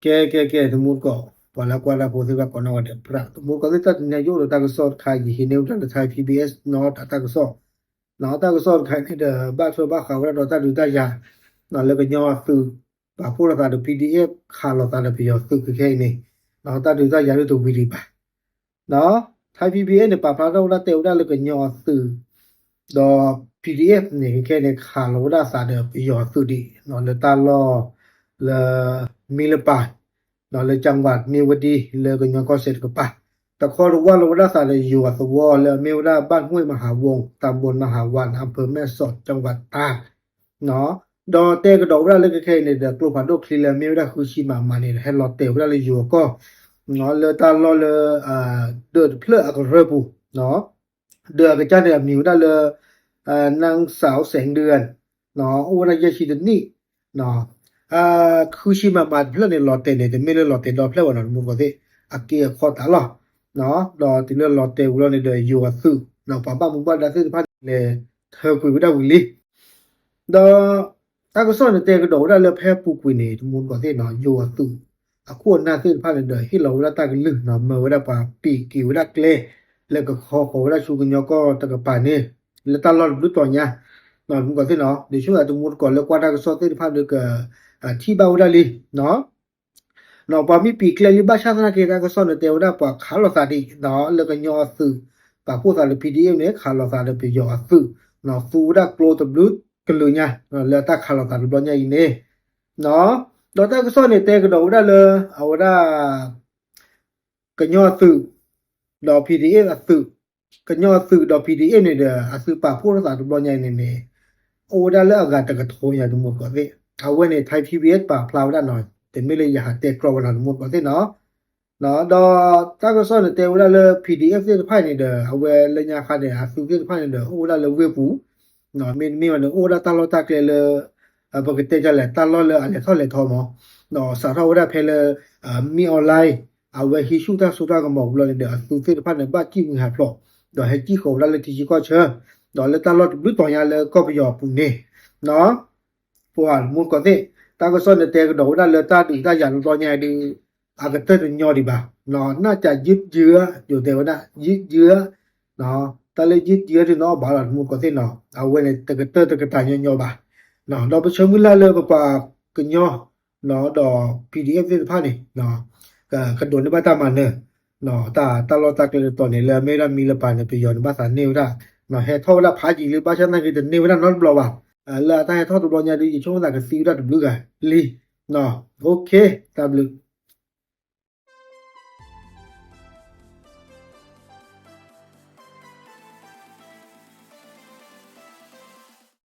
que tumurko wala kwala posiba kono wade pra tumurko ta nya yo ta ko sort khai ji hine uta ta PBS not ta ko so na ta ko sort khai ni da ba so ba kha wala ta du ta ya na le ko nyaw su ba pho ta do PDF ခါlo ta le bi yo su ke khai ni na ta du ta ya do vi ri ba no Thai PBS ne pa pa do la te uta le ko nyaw su do PDF ni ke ne kha lo da sa de bi yo su di no le ta lo leมีละปาเนาะเลยจังหวัดเมียวดีเลยก็ยังก็เสร็จก็ปะตะขอรู้ว่าเราได้สารอยู่กับสวแล้วเมียวดาบ้านห้วยมหาวงศ์ตำบลมหาวันอำเภอแม่สอดจังหวัดตากเนาะดอเตก็ดอกได้เลยก็แค่ในเดกลุ่มพันธุ์คลีแล้วเมียวดาคุชิมามานี่ให้รอเตได้เลยอยู่ก็เนาะเลยตาลอเลยเดินเพลอก็เรปูเนาะเดือก็จะได้เมียวดาเลยนางสาวแสงเดือนเนาะโอ้ระยะชีดนี่เนาะคุชิมามาเพลเนี่ยลอเตเนี่ยเมเลลอเตดอเพลวนะมุก็สิอาเกะขอตาลอเนาะดอติเลลอเตอุลเนี่ยเดยูอะซึเนาะปะปะมุบะดาซึพะเลเธอคุยบ่ได้วิลิดอตาก็สอนเตก็ดอได้เลแพ้ปุกุยเนี่ยมุก็สิเนาะยูอะซึอะควน่าซึพะเนี่ยเดฮิโลดาตาก็ลึเนาะเมวดาปะปีกิวดาเกเลแล้วก็ขอดาชูกญอก็ตะกะปาเนี่ยแล้วตาลอดุตอญาเนาะมุก็สิเนาะเดชูอะตุมุก็แล้วกว่าตาก็สอนเตพะเดกที่บาวดาลีเนาะเนาะปามีปีเคลลิบาชาตนาเกตาก็สอนเตวดาปะขาลอซาดิเนาะแล้วก็ยอซึปะผู้ซาล PDF เนี่ยขาลอซาดไปยอซึเนาะฟูดาโกลตบลุกะลุญาเนาะแล้วตาขาลอซาดบลญาอีเนเนาะดอตาก็สอนเตก็ดอดาเลเอาดากะยอซึดอ PDF อะซึกะยอซึดอ PDF เนี่ยอะซึปะผู้ซาดบลญาอีเนโอดาเลอะกะตะกะโทยาดุมก็เวเอาไว้ในไทย PBS ป่าพลาวด้านหน่อยแต่ไม่เลยอย่าเตะกรอบวันหมดว่าสิเนาะเนาะดอตาก็สอนเตวละเลย PDF สิไพ่นี่เด้อเอาไว้เลยญาคาเด้อสุสิไพ่นี่เด้อโอละเลยเวปูเนาะมีวันโอละตาลอตาเกเลปกติจะแหละตาลอเลยอะไรเข้าเลยทอมเนาะสาธารณะเพลมีออนไลน์เอาไว้ฮิชูตาสุตาก็บอกเลยเด้อสุสิไพ่นี่บ้าจี้มือหาพลอดอให้จี้เขาละเลยที่ก็เชอดอเลยตาลอดูต่อยาเลยก็ไปยอปูนี่เนาะพวกมุนก็สิตาก็สอนเตก็ดอกได้เลยตาติตาอย่างตัวใหญ่ดีอากาศเตญอดีบ่าเนาะน่าจะยึดเยื้ออยู่เดียวนะยึดเยื้อเนาะตาเลยยึดเยื้อที่เนาะบาละมุนก็สิเนาะเอาไว้ในตะกะเตตะกะตายอบ่าเนาะเราไปชมกันเลยปะกะยอเนาะดอก PDF สิพานี่เนาะกะโดนในบ้านตามันเนาะตาลอตาเกเลยตอนนี้แล้วไม่ได้มีละปานไปยอนภาษาเนวดาเนาะให้เท่าละพาจีหรือภาษานั้นคือเนวดานอนบลอว่าla ta tho to nya di chung da ka si da blu ga li no okay w